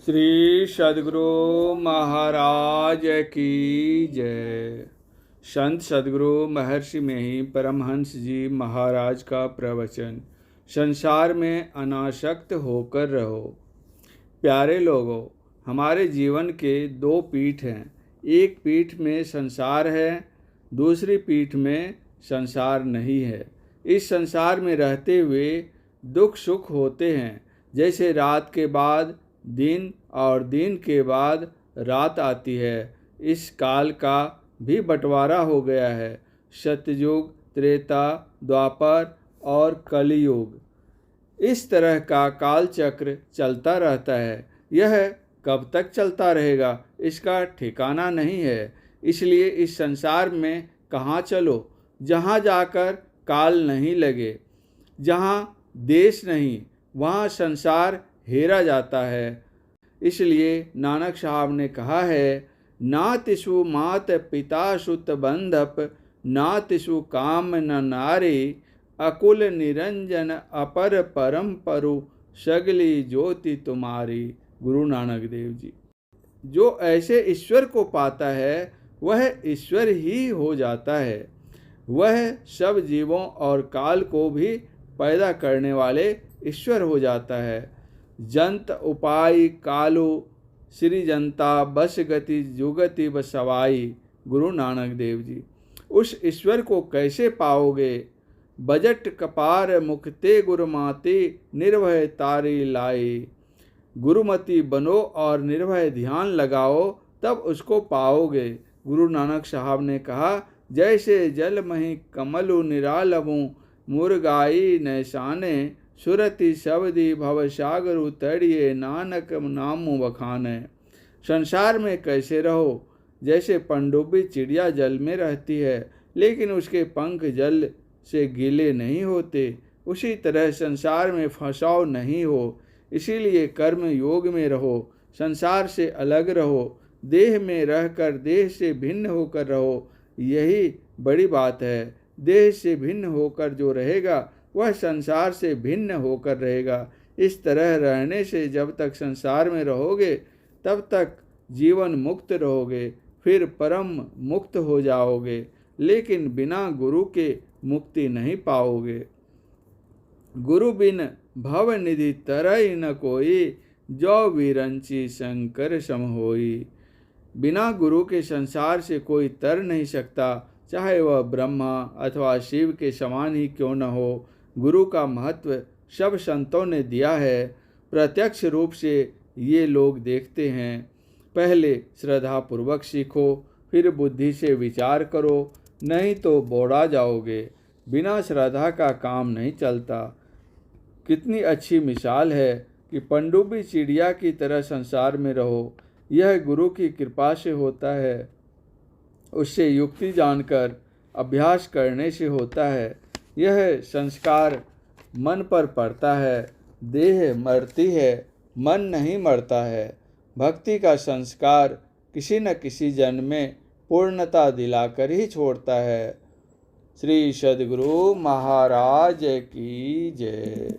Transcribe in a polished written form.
श्री सद्गुरु महाराज की जय। संत सद्गुरु महर्षि में ही परमहंस जी महाराज का प्रवचन। संसार में अनासक्त होकर रहो। प्यारे लोगों, हमारे जीवन के दो पीठ हैं। एक पीठ में संसार है, दूसरी पीठ में संसार नहीं है। इस संसार में रहते हुए दुख सुख होते हैं, जैसे रात के बाद दिन और दिन के बाद रात आती है। इस काल का भी बंटवारा हो गया है, सतयुग, त्रेता, द्वापर और कलयुग। इस तरह का काल चक्र चलता रहता है। यह कब तक चलता रहेगा, इसका ठिकाना नहीं है। इसलिए इस संसार में कहाँ चलो जहाँ जाकर काल नहीं लगे। जहाँ देश नहीं, वहाँ संसार हेरा जाता है। इसलिए नानक साहब ने कहा है, ना तिसु मात पिता सुत बंधप, ना तिसु काम न नारी, अकुल निरंजन अपर परम परु, सगली ज्योति तुम्हारी। गुरु नानक देव जी। जो ऐसे ईश्वर को पाता है वह ईश्वर ही हो जाता है। वह सब जीवों और काल को भी पैदा करने वाले ईश्वर हो जाता है। जंत उपाय कालु श्री जनता बस गति जुगति बसवाई। गुरु नानक देव जी। उस ईश्वर को कैसे पाओगे? बजट कपार मुक्ते गुरुमाती, निर्भय तारी लाई। गुरुमती बनो और निर्भय ध्यान लगाओ, तब उसको पाओगे। गुरु नानक साहब ने कहा, जैसे जल मही कमलु निरालवु, मुरगाई नैसाने, सुरति शबदी भव सागरु तड़िए, नानक नामु बखाने। संसार में कैसे रहो? जैसे पनडुब्बी चिड़िया जल में रहती है, लेकिन उसके पंख जल से गीले नहीं होते, उसी तरह संसार में फंसाव नहीं हो। इसीलिए कर्म योग में रहो, संसार से अलग रहो, देह में रहकर देह से भिन्न होकर रहो। यही बड़ी बात है। देह से भिन्न होकर जो रहेगा वह संसार से भिन्न होकर रहेगा। इस तरह रहने से जब तक संसार में रहोगे तब तक जीवन मुक्त रहोगे, फिर परम मुक्त हो जाओगे। लेकिन बिना गुरु के मुक्ति नहीं पाओगे। गुरु बिन भव निधि तरई न कोई, जो विरंची शंकर सम होई। बिना गुरु के संसार से कोई तर नहीं सकता, चाहे वह ब्रह्मा अथवा शिव के समान ही क्यों न हो। गुरु का महत्व सब संतों ने दिया है। प्रत्यक्ष रूप से ये लोग देखते हैं। पहले श्रद्धा पूर्वक सीखो, फिर बुद्धि से विचार करो, नहीं तो बोड़ा जाओगे। बिना श्रद्धा का काम नहीं चलता। कितनी अच्छी मिसाल है कि पनडुब्बी चिड़िया की तरह संसार में रहो। यह गुरु की कृपा से होता है। उससे युक्ति जानकर अभ्यास करने से होता है। यह संस्कार मन पर पड़ता है। देह मरती है, मन नहीं मरता है। भक्ति का संस्कार किसी न किसी जन्म में पूर्णता दिलाकर ही छोड़ता है। श्री सद्गुरु महाराज की जय।